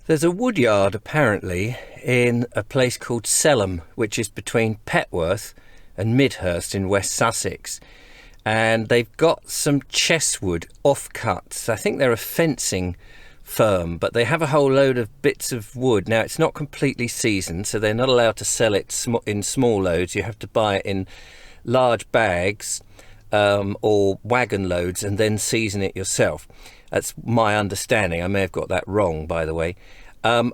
There's a woodyard apparently in a place called Selham, which is between Petworth and Midhurst in West Sussex. And they've got some chesswood offcuts. I think they're a fencing firm, but they have a whole load of bits of wood. Now, it's not completely seasoned, so they're not allowed to sell it in small loads. You have to buy it in large bags or wagon loads and then season it yourself. That's my understanding. I may have got that wrong, by the way.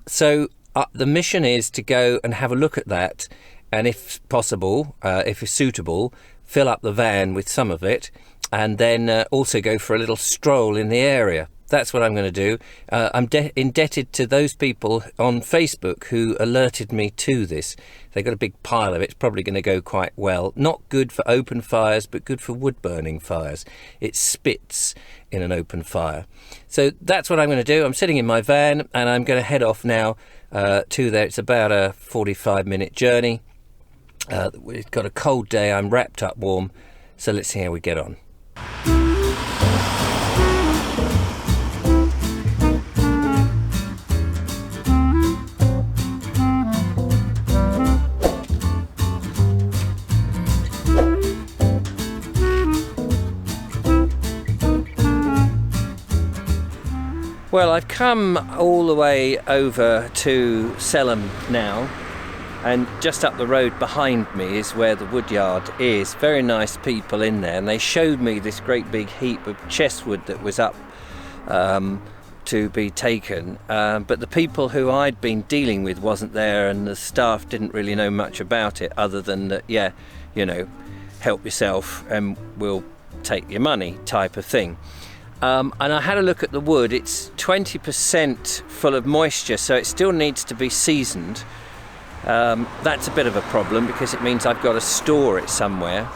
So the mission is to go and have a look at that, and if possible, if it's suitable, fill up the van with some of it, and then also go for a little stroll in the area. That's what I'm going to do. I'm indebted to those people on Facebook who alerted me to this. They got a big pile of it. It's probably going to go quite well. Not good for open fires, but good for wood burning fires. It spits in an open fire. So that's what I'm going to do. I'm sitting in my van and I'm going to head off now to there. It's about a 45-minute journey. We've got a cold day. I'm wrapped up warm. So let's see how we get on. Well, I've come all the way over to Selham now, and just up the road behind me is where the woodyard is. Very nice people in there, and they showed me this great big heap of chesswood that was up to be taken, but the people who I'd been dealing with wasn't there, and the staff didn't really know much about it other than that, yeah, you know, help yourself and we'll take your money type of thing. And I had a look at the wood. It's 20% full of moisture, so it still needs to be seasoned. That's a bit of a problem because it means I've got to store it somewhere.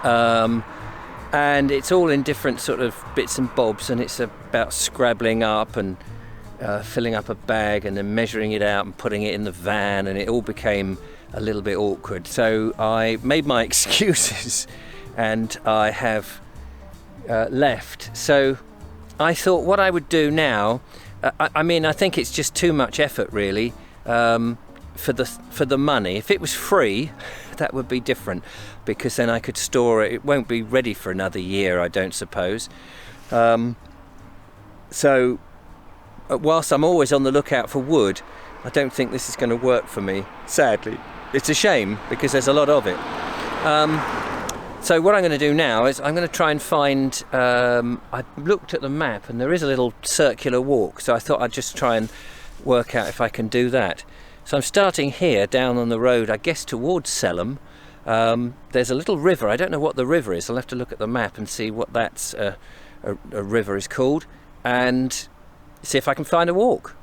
And it's all in different sort of bits and bobs, and it's about scrabbling up and filling up a bag and then measuring it out and putting it in the van, and it all became a little bit awkward. So I made my excuses and I have left. So I thought what I would do now, I mean, I think it's just too much effort really for the money. If it was free, that would be different, because then I could store it. It won't be ready for another year, I don't suppose. So whilst I'm always on the lookout for wood, I don't think this is going to work for me, sadly. It's a shame because there's a lot of it. So what I'm going to do now is I'm going to try and find, I looked at the map and there is a little circular walk, so I thought I'd just try and work out if I can do that. So I'm starting here down on the road, I guess towards Selham. There's a little river. I don't know what the river is. I'll have to look at the map and see what that's a river is called, and see if I can find a walk.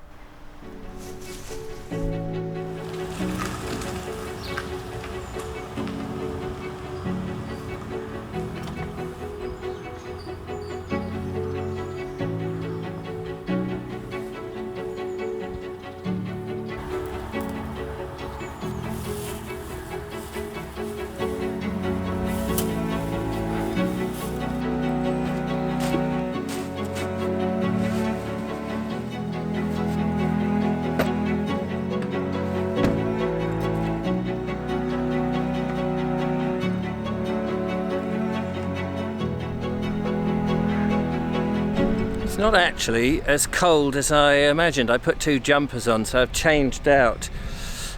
It's not actually as cold as I imagined. I put 2 jumpers on, so I've changed out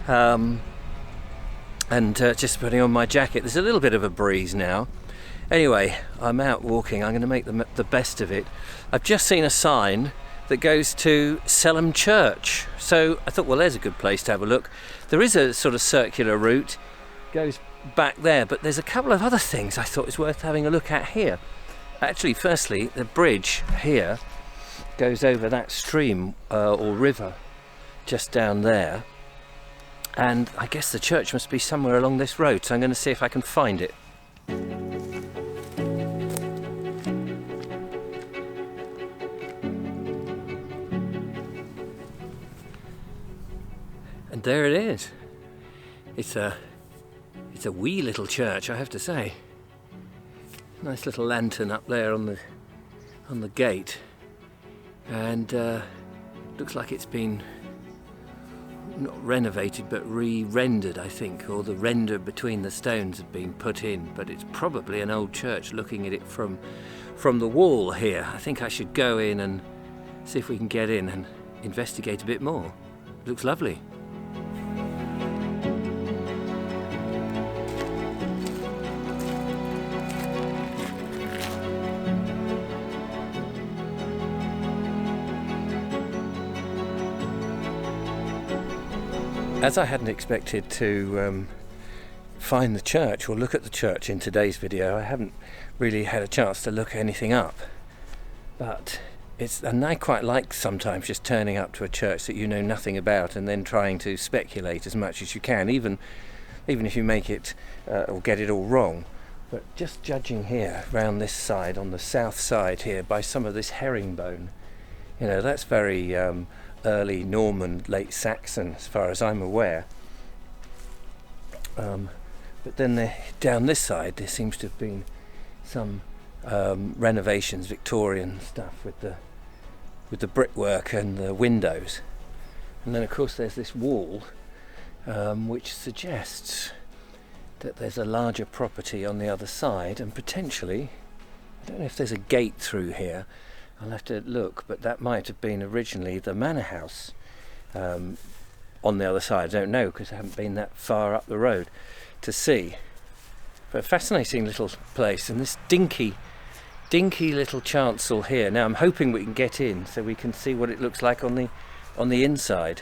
and just putting on my jacket. There's a little bit of a breeze now. Anyway, I'm out walking. I'm going to make the best of it. I've just seen a sign that goes to Selham Church, so I thought, well, there's a good place to have a look. There is a sort of circular route, goes back there, but there's a couple of other things I thought was worth having a look at here. Actually, firstly, the bridge here goes over that stream or river just down there, and I guess the church must be somewhere along this road, so I'm going to see if I can find it. And there it is. It's a wee little church, I have to say. Nice little lantern up there on the gate, and looks like it's been not renovated but re-rendered, I think, or the render between the stones had been put in, but it's probably an old church looking at it from the wall here. I think I should go in and see if we can get in and investigate a bit more. It looks lovely. As I hadn't expected to find the church or look at the church in today's video, I haven't really had a chance to look anything up. But and I quite like sometimes just turning up to a church that you know nothing about and then trying to speculate as much as you can, even if you make it or get it all wrong. But just judging here round this side, on the south side here, by some of this herringbone, you know, that's very early Norman, late Saxon, as far as I'm aware. But then down this side there seems to have been some renovations, Victorian stuff with the brickwork and the windows. And then of course there's this wall which suggests that there's a larger property on the other side, and potentially, I don't know if there's a gate through here, I'll have to look, but that might have been originally the manor house on the other side. I don't know, because I haven't been that far up the road to see. But a fascinating little place, and this dinky little chancel here. Now I'm hoping we can get in so we can see what it looks like on the inside.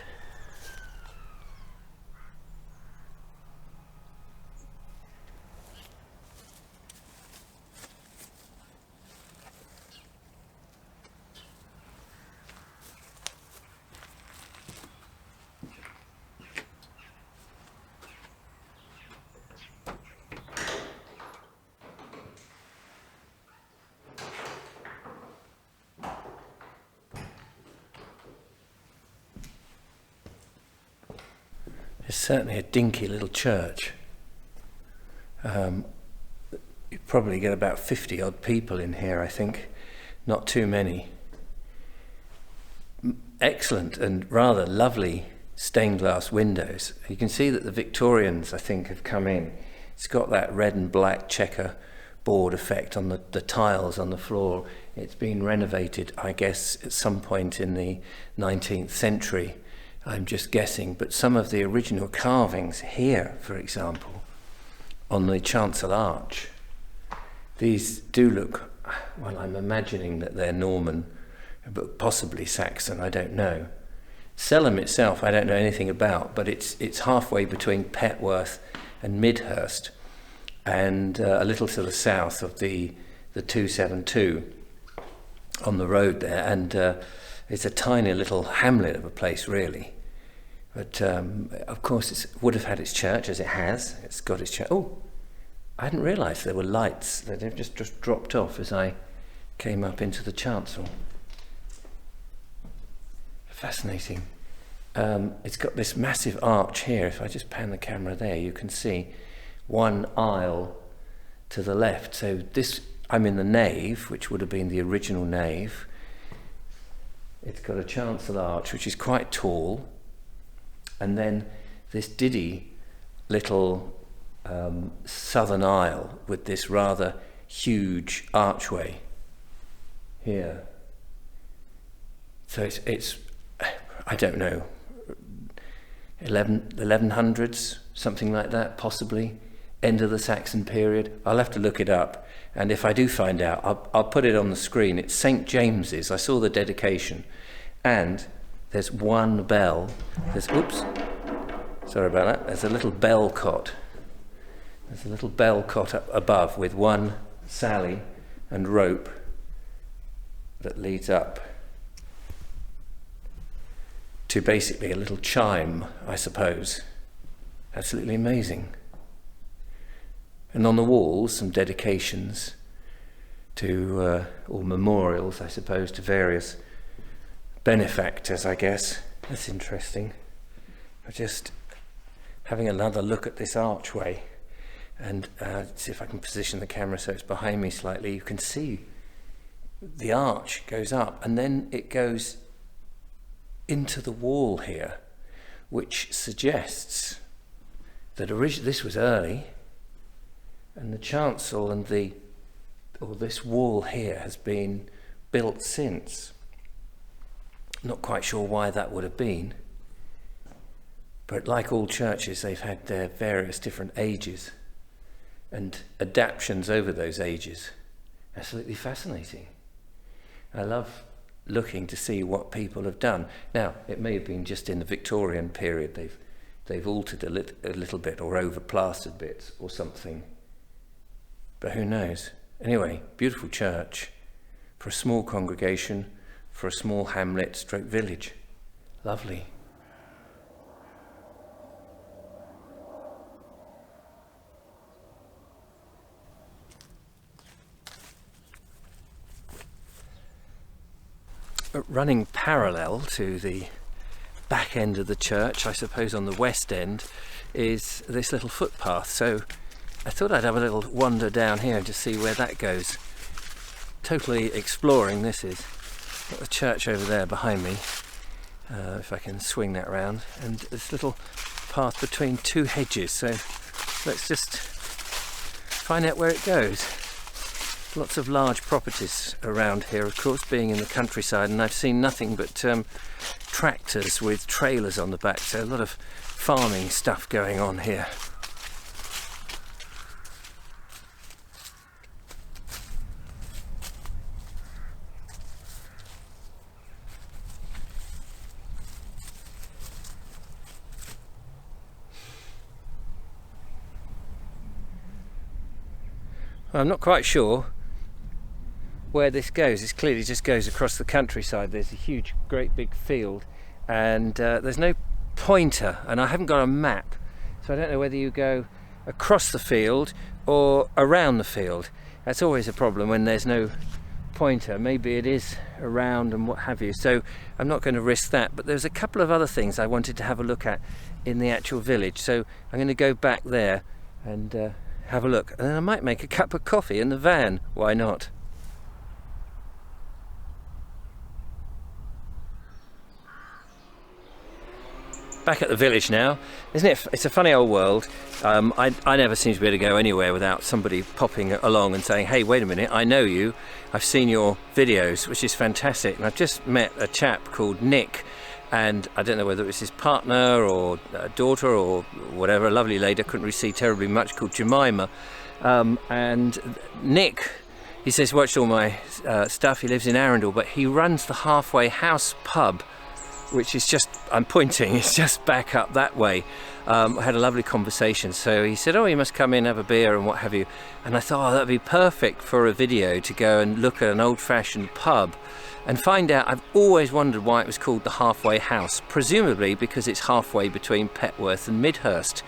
It's certainly a dinky little church. You probably get about 50 odd people in here, I think. Not too many. Excellent and rather lovely stained glass windows. You can see that the Victorians, I think, have come in. It's got that red and black checker board effect on the tiles on the floor. It's been renovated, I guess, at some point in the 19th century. I'm just guessing, but some of the original carvings here, for example, on the chancel arch, these do look, well, I'm imagining that they're Norman, but possibly Saxon, I don't know. Selham itself, I don't know anything about, but it's halfway between Petworth and Midhurst, and a little to the south of the 272 on the road there, and it's a tiny little hamlet of a place, really. But of course it would have had its church, as it has. It's got its church. Oh, I hadn't realised there were lights. They've just dropped off as I came up into the chancel. Fascinating. It's got this massive arch here. If I just pan the camera there, you can see one aisle to the left. So I'm in the nave, which would have been the original nave. It's got a chancel arch, which is quite tall. And then this diddy little southern aisle with this rather huge archway here. So it's I don't know, 1100s, something like that, possibly, end of the Saxon period. I'll have to look it up, and if I do find out, I'll put it on the screen. It's St. James's. I saw the dedication, and there's one bell. Oops, sorry about that. There's a little bell cot. There's a little bell cot up above with one sally and rope that leads up to basically a little chime, I suppose. Absolutely amazing. And on the walls, some dedications to, or memorials, I suppose, to various benefactors, I guess. That's interesting. I'm just having another look at this archway, and see if I can position the camera so it's behind me slightly. You can see the arch goes up, and then it goes into the wall here, which suggests that this was early, and the chancel and this wall here has been built since. Not quite sure why that would have been, but like all churches, they've had their various different ages and adaptations over those ages. Absolutely fascinating. I love looking to see what people have done. Now, it may have been just in the Victorian period they've altered a little bit, or over-plastered bits or something, but who knows. Anyway, beautiful church for a small congregation, for a small hamlet stroke village. Lovely. Running parallel to the back end of the church, I suppose on the west end, is this little footpath. So I thought I'd have a little wander down here and just see where that goes. Totally exploring this is. Got the church over there behind me, if I can swing that round, and this little path between two hedges. So let's just find out where it goes. Lots of large properties around here, of course, being in the countryside, and I've seen nothing but tractors with trailers on the back, so a lot of farming stuff going on here. I'm not quite sure where this goes. This clearly just goes across the countryside. There's a huge, great big field, and there's no pointer, and I haven't got a map, so I don't know whether you go across the field or around the field. That's always a problem when there's no pointer. Maybe it is around and what have you, so I'm not going to risk that. But there's a couple of other things I wanted to have a look at in the actual village, so I'm going to go back there and have a look, and then I might make a cup of coffee in the van. Why not? Back at the village now, isn't it? It's a funny old world. I never seem to be able to go anywhere without somebody popping along and saying, hey, wait a minute, I know you, I've seen your videos, which is fantastic. And I've just met a chap called Nick, and I don't know whether it was his partner or daughter or whatever, a lovely lady I couldn't really see terribly much, called Jemima. And Nick, he says, watched all my stuff. He lives in Arundel, but he runs the Halfway House pub, which is just, I'm pointing, it's just back up that way. I had a lovely conversation. So he said, oh, you must come in, have a beer and what have you. And I thought, oh, that'd be perfect for a video to go and look at an old-fashioned pub and find out. I've always wondered why it was called the Halfway House, presumably because it's halfway between Petworth and Midhurst,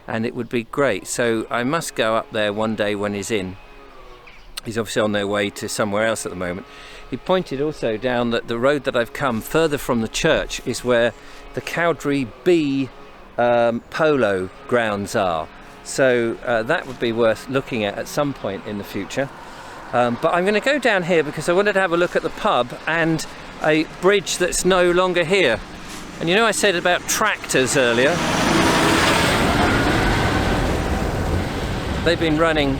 and it would be great. So I must go up there one day when he's in. He's obviously on their way to somewhere else at the moment. He pointed also down that the road that I've come further from the church is where the Cowdray B polo grounds are. So that would be worth looking at some point in the future. But I'm going to go down here because I wanted to have a look at the pub and a bridge that's no longer here. And you know, I said about tractors earlier. They've been running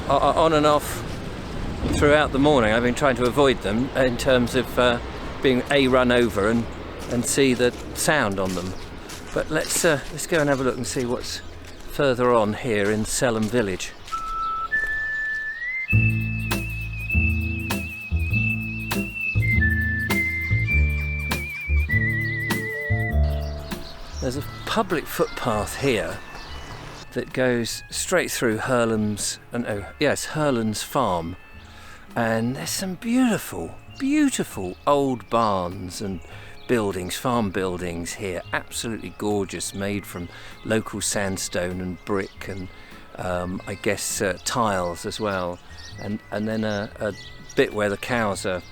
on and off throughout the morning. I've been trying to avoid them in terms of being run over and see the sound on them. But let's go and have a look and see what's further on here in Selham village. There's a public footpath here that goes straight through Hurlan's farm, and there's some beautiful, beautiful old barns and buildings, farm buildings here, absolutely gorgeous, made from local sandstone and brick and I guess tiles as well, and then a bit where the cows are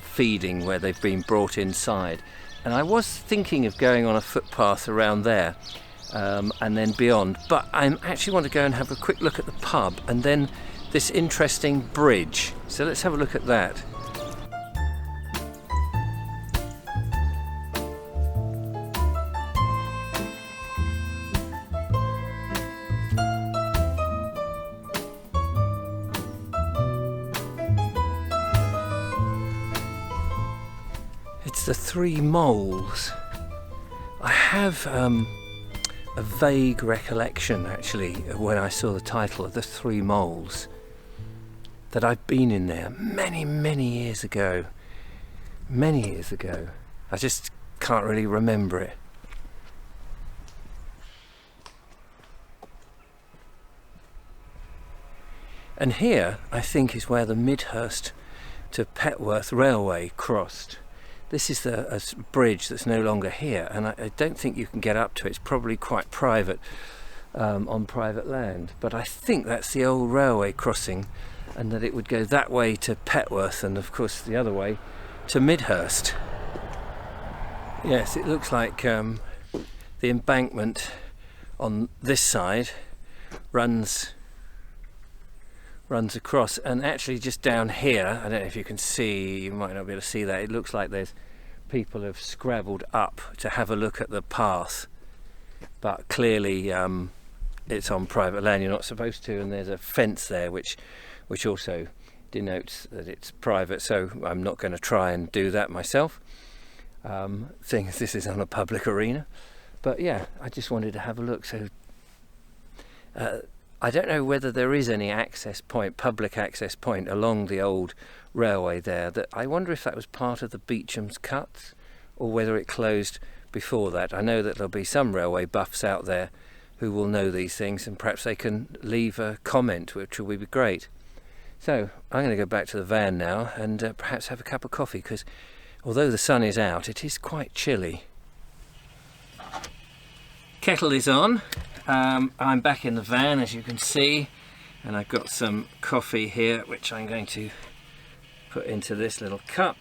feeding, where they've been brought inside. And I was thinking of going on a footpath around there and then beyond, but I actually want to go and have a quick look at the pub and then this interesting bridge. So let's have a look at that. It's the Three Moles. I have a vague recollection, actually, when I saw the title of the Three Moles, that I've been in there many years ago. Many years ago. I just can't really remember it. And here, I think, is where the Midhurst to Petworth Railway crossed. This is a bridge that's no longer here, and I don't think you can get up to it. It's probably quite private, on private land. But I think that's the old railway crossing, and that it would go that way to Petworth, and of course the other way to Midhurst. Yes, it looks like the embankment on this side runs across, and actually just down here, I don't know if you can see, you might not be able to see that, it looks like there's people have scrabbled up to have a look at the path, but clearly it's on private land, you're not supposed to, and there's a fence there which also denotes that it's private, so I'm not going to try and do that myself, seeing as this is on a public arena. But yeah, I just wanted to have a look. So I don't know whether there is any access point, public access point along the old railway there. That I wonder if that was part of the Beecham's Cuts, or whether it closed before that. I know that there'll be some railway buffs out there who will know these things, and perhaps they can leave a comment, which will be great. So I'm going to go back to the van now and perhaps have a cup of coffee, because although the sun is out, it is quite chilly. Kettle is on. I'm back in the van, as you can see, and I've got some coffee here which I'm going to put into this little cup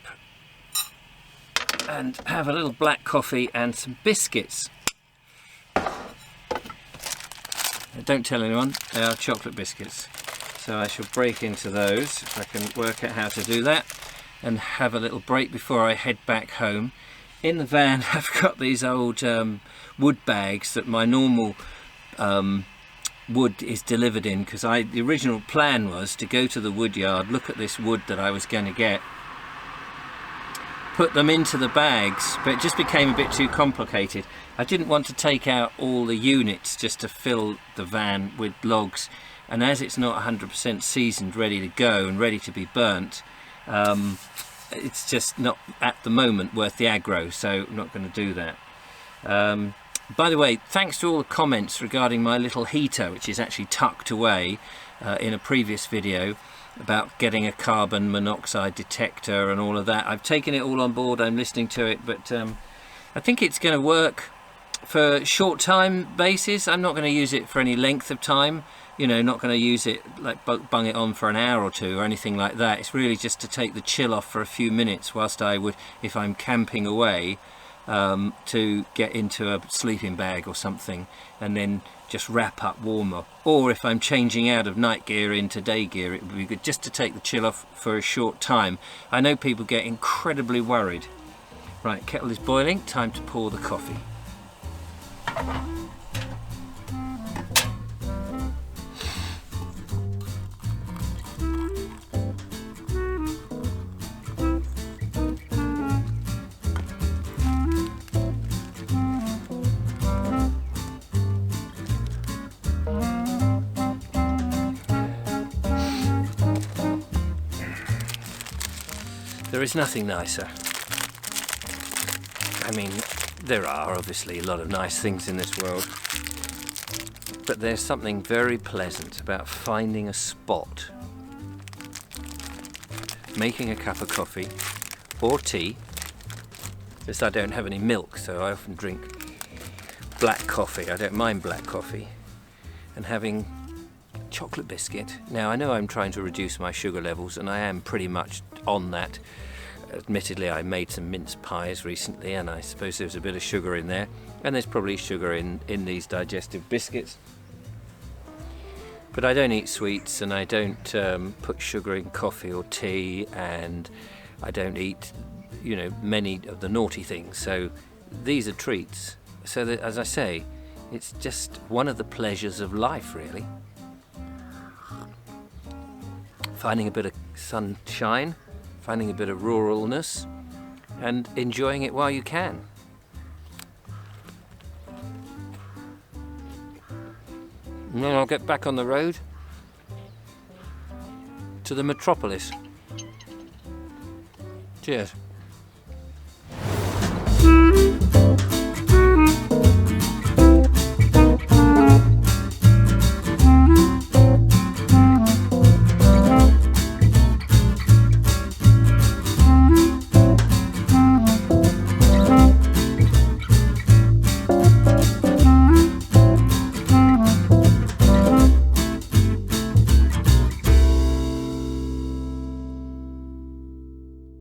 and have a little black coffee and some biscuits. Don't tell anyone, they are chocolate biscuits, so I shall break into those if I can work out how to do that, and have a little break before I head back home. In the van I've got these old wood bags that my normal wood is delivered in, because the original plan was to go to the wood yard, look at this wood that I was going to get, put them into the bags, but it just became a bit too complicated. I didn't want to take out all the units just to fill the van with logs, and as it's not 100% seasoned, ready to go and ready to be burnt, it's just not at the moment worth the aggro, so I'm not going to do that. By the way, thanks to all the comments regarding my little heater, which is actually tucked away in a previous video about getting a carbon monoxide detector and all of that. I've taken it all on board, I'm listening to it, but I think it's going to work for short time basis. I'm not going to use it for any length of time, you know, not going to use it like bung it on for an hour or two or anything like that. It's really just to take the chill off for a few minutes whilst I would, if I'm camping away, to get into a sleeping bag or something, and then just wrap up warmer. Or if I'm changing out of night gear into day gear, it would be good just to take the chill off for a short time. I know people get incredibly worried. Right, kettle is boiling, time to pour the coffee. There is nothing nicer. I mean, there are obviously a lot of nice things in this world, but there's something very pleasant about finding a spot, making a cup of coffee or tea, because I don't have any milk, so I often drink black coffee. I don't mind black coffee, and having chocolate biscuit. Now I know I'm trying to reduce my sugar levels, and I am pretty much on that. Admittedly, I made some mince pies recently, and I suppose there's a bit of sugar in there, and there's probably sugar in these digestive biscuits. But I don't eat sweets, and I don't put sugar in coffee or tea, and I don't eat, you know, many of the naughty things. So these are treats. So that, as I say, it's just one of the pleasures of life, really. Finding a bit of sunshine, finding a bit of ruralness, and enjoying it while you can. And then I'll get back on the road to the metropolis. Cheers.